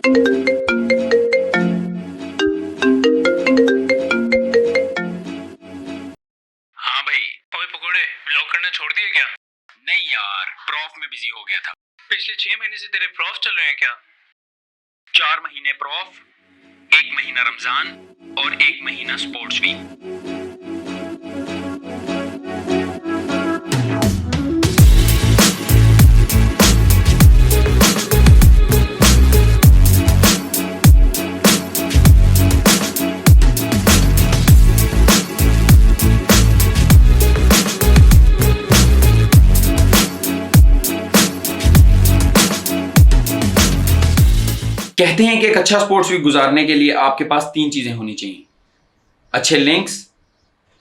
हाँ भाई, ओए पकोड़े व्लॉग करना छोड़ दिए क्या? नहीं यार, प्रॉफ में बिजी हो गया था। पिछले 6 महीने से तेरे प्रॉफ चल रहे हैं क्या? 4 महीने प्रॉफ, 1 महीना रमजान और 1 महीना स्पोर्ट्स वीक। कहते हैं कि एक अच्छा स्पोर्ट्स वीक गुजारने के लिए आपके पास 3 चीजें होनी चाहिए: अच्छे लिंक्स,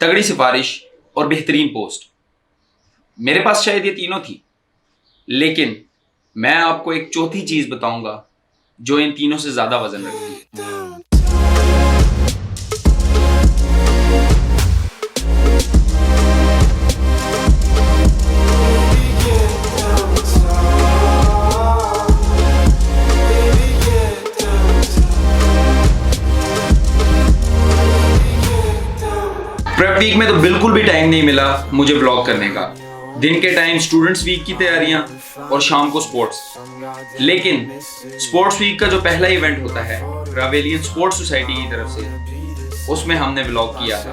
तगड़ी सिफारिश और बेहतरीन पोस्ट। मेरे पास शायद ये तीनों थी, लेकिन मैं आपको एक चौथी चीज बताऊंगा जो इन तीनों से ज्यादा वजन रखती है। प्रेप वीक में तो बिल्कुल भी टाइम नहीं मिला मुझे ब्लॉग करने का। दिन के टाइम स्टूडेंट्स वीक की तैयारियां और शाम को स्पोर्ट्स। लेकिन स्पोर्ट्स वीक का जो पहला इवेंट होता है रावेलियन स्पोर्ट्स सोसाइटी की तरफ से, उसमें हमने ब्लॉग किया था।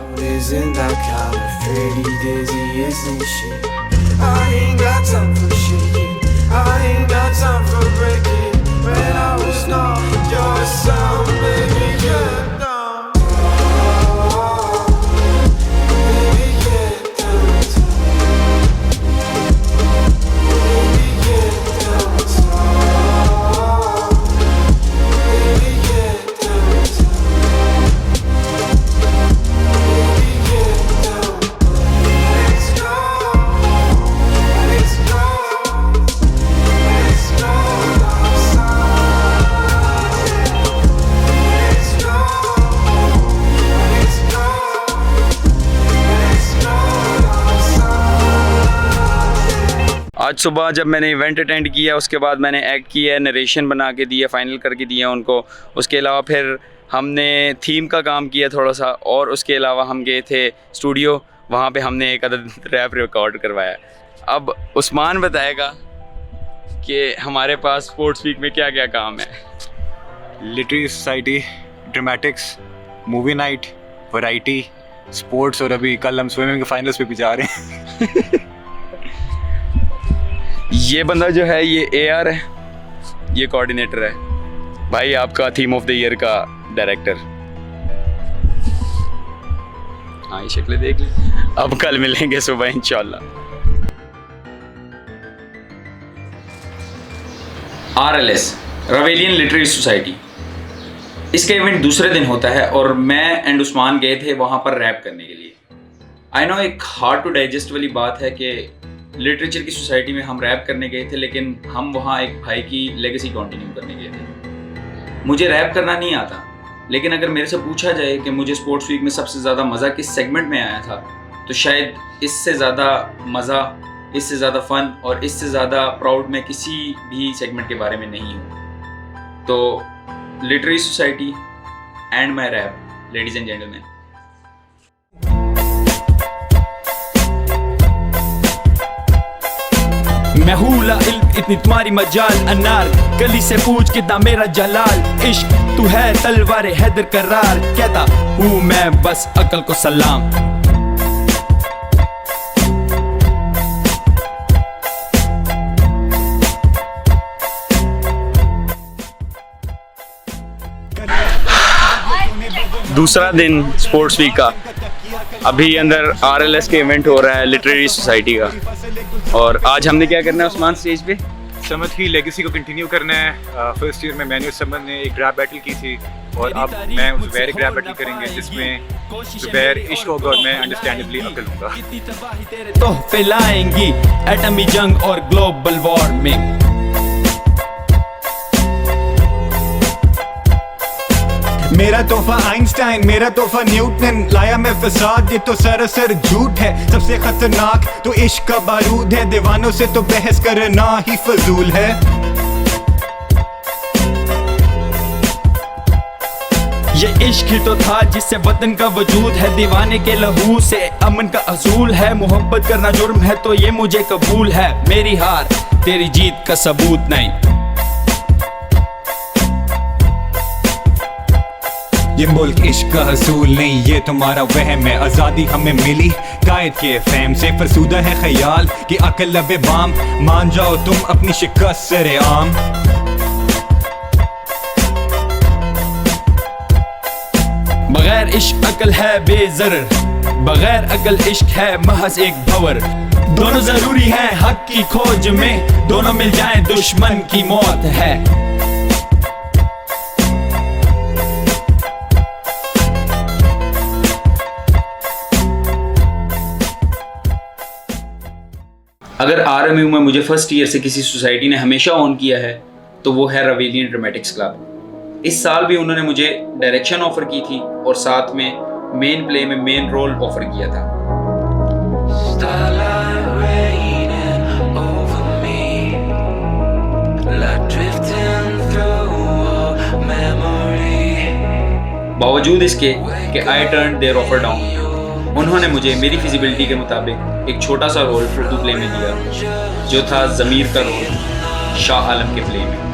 आज सुबह जब मैंने इवेंट अटेंड किया, उसके बाद मैंने एक्ट किया, नरेशन बना के दिया, फाइनल करके दिया उनको। उसके अलावा फिर हमने थीम का काम किया थोड़ा सा, और उसके अलावा हम गए थे स्टूडियो, वहाँ पे हमने एक अदद रैप रिकॉर्ड करवाया। अब उस्मान बताएगा कि हमारे पास स्पोर्ट्स वीक में क्या क्या काम है। Literary society, dramatics, movie night, variety, sports, और अभी कल हम स्विमिंग के फाइनल्स पे भी जा रहे हैं। ये बंदा जो है ये AR है, ये कोऑर्डिनेटर है भाई, आपका थीम ऑफ द ईयर का डायरेक्टर। हाँ, ये शक्लें देख ली। अब कल मिलेंगे सुबह इंशाल्लाह। RLS रावेलियन लिटरेरी सोसाइटी, इसका इवेंट दूसरे दिन होता है और मैं एंड उस्मान गए थे वहाँ पर रैप करने के लिए। आई नो एक हार्ड टू डाइजेस्ट वाली बात है कि लिटरेचर की सोसाइटी में हम रैप करने गए थे, लेकिन हम वहाँ एक भाई की लेगेसी कंटिन्यू करने गए थे। मुझे रैप करना नहीं आता, लेकिन अगर मेरे से पूछा जाए कि मुझे स्पोर्ट्स वीक में सबसे ज़्यादा मज़ा किस सेगमेंट में आया था, तो शायद इससे ज़्यादा मज़ा, इससे ज़्यादा फ़न और इससे ज़्यादा प्राउड मैं किसी भी सेगमेंट के बारे में नहीं हूँ। तो literary society and my rap, ladies and gentleman. मैं हूँ ला इल्म इतनी तुम्हारी मजाल, अनार गली से पूछ कितना मेरा जलाल, इश्क तू है तलवार हैदर करार, कहता हूँ मैं बस अकल को सलाम। दूसरा दिन स्पोर्ट्स वीक का, अभी अंदर RLS के इवेंट हो रहा है लिटरेरी सोसाइटी का, और आज हमने क्या करना है उस्मान स्टेज पे? समझ की लेगेसी को कंटिन्यू करना है। फर्स्ट ईयर में मैंने समझ ने एक रैप बैटल की थी, और अब मैं ज़ुबैर एक रैप बैटल करेंगे जिसमें ज़ुबैर इश्क होगा और मैं अंडरस्टैंडेबली अकल दूंगा। तो फैलाएंगी एटमी जंग और ग्लोबल वार्मिंग। मेरा तोहफा आइंस्टाइन, मेरा तोहफा न्यूटन, लाया मैं फसाद, ये तो सरासर झूठ है। सबसे खतरनाक तो इश्क का बारूद है, दीवानों से तो बहस करना ही फजूल है। इश्क ही तो था जिससे वतन का वजूद है, दीवाने के लहू से अमन का असूल है। मोहब्बत करना जुर्म है तो ये मुझे कबूल है, मेरी हार तेरी जीत का सबूत नहीं। ये मुल्क इश्क का हसूल नहीं, ये तुम्हारा वहम है। आज़ादी हमें मिली कायद के फहम से, फरसूदा है ख्याल कि अकल लबे बाम। मान जाओ तुम अपनी शिकस्त सरे आम। बगैर इश्क अकल है बेज़रर, बगैर अकल इश्क है महज एक भंवर। दोनों जरूरी हैं हक की खोज में, दोनों मिल जाएं दुश्मन की मौत है। अगर RMU में मुझे फर्स्ट ईयर से किसी सोसाइटी ने हमेशा ऑन किया है तो वो है रवेलियन ड्रामेटिक्स क्लब। इस साल भी उन्होंने मुझे डायरेक्शन ऑफर की थी और साथ में मेन प्ले में मेन रोल ऑफर किया था। बावजूद इसके कि I turn their offer down, उन्होंने मुझे मेरी फिजिबिलिटी के मुताबिक एक छोटा सा रोल उर्दू प्ले में दिया, जो था ज़मीर का रोल शाह आलम के प्ले में।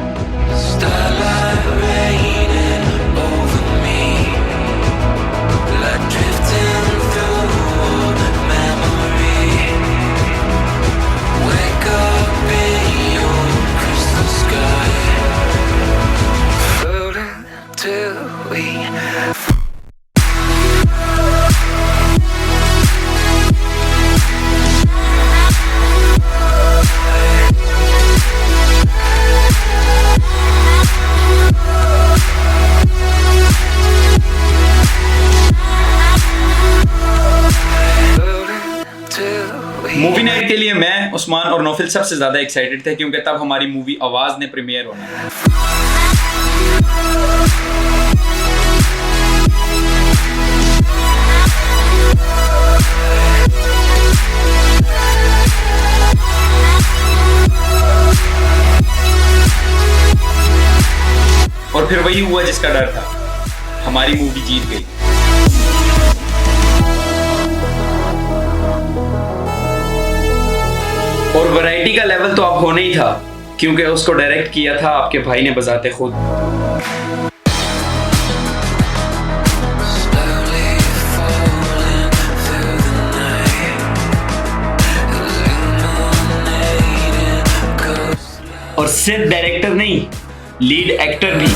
मूवी नाइट के लिए मैं, उस्मान और नौफिल सबसे ज़्यादा एक्साइटेड थे क्योंकि तब हमारी मूवी आवाज़ ने प्रीमियर होना था। और फिर वही हुआ जिसका डर था, हमारी मूवी जीत गई। और वैरायटी का लेवल तो अब होना ही था क्योंकि उसको डायरेक्ट किया था आपके भाई ने बजाते खुद। और सिर्फ डायरेक्टर नहीं, लीड एक्टर भी।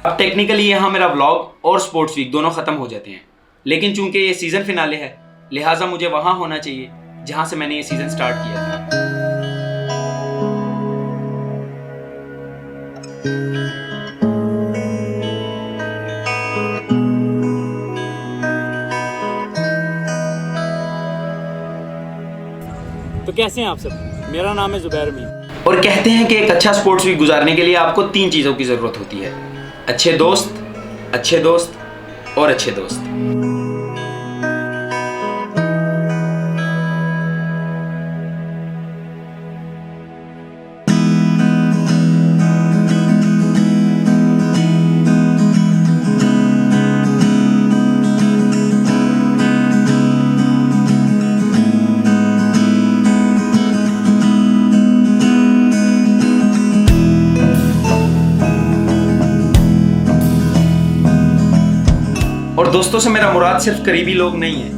अब टेक्निकली यहाँ मेरा व्लॉग और स्पोर्ट्स वीक दोनों ख़त्म हो जाते हैं, लेकिन चूंकि ये सीज़न फिनाले है लिहाजा मुझे वहाँ होना चाहिए जहाँ से मैंने ये सीज़न स्टार्ट किया था। तो कैसे हैं आप सब? मेरा नाम है जुबैर मीर। और कहते हैं कि एक अच्छा स्पोर्ट्स वीक गुजारने के लिए आपको 3 चीज़ों की ज़रूरत होती है: अच्छे दोस्त, अच्छे दोस्त और अच्छे दोस्त। और दोस्तों से मेरा मुराद सिर्फ करीबी लोग नहीं है,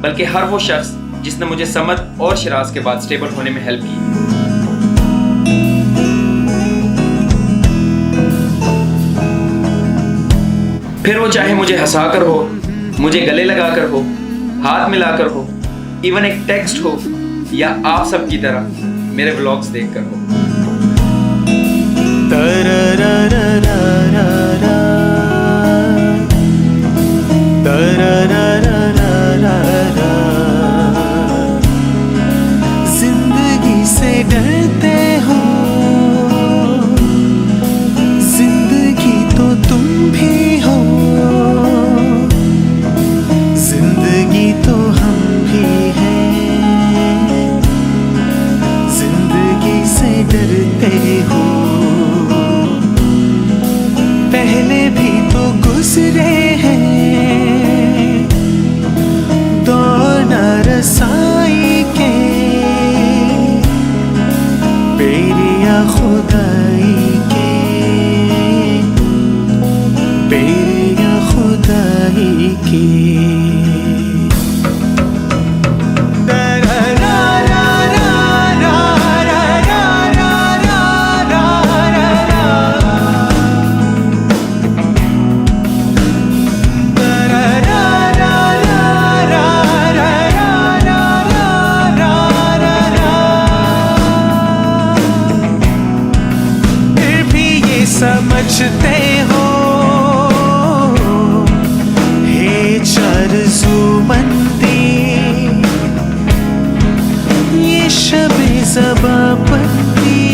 बल्कि हर वो शख्स जिसने मुझे समद और शिराज के बाद स्टेबल होने में हेल्प की। फिर वो चाहे मुझे हंसाकर हो, मुझे गले लगाकर हो, हाथ मिलाकर हो, इवन एक टेक्स्ट हो, या आप सब की तरह मेरे व्लॉग्स देखकर हो। जिंदगी से डरते हो, जिंदगी तो तुम गुजरते हो, पहले भी तो गुजरे हैं दौर न रसाई के, बेरिया खुदाई के, बेरिया खुदाई के। समझते हो हे चारज़ूमंदी, ये शबे ज़बाबंदी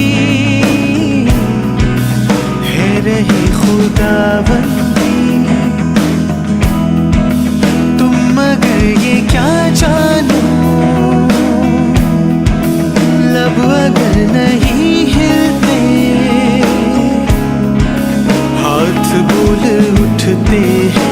है रही खुदाबंदी। तुम मगर ये क्या जानो, लब अगर नहीं हिलते, हाथ बोल उठते हैं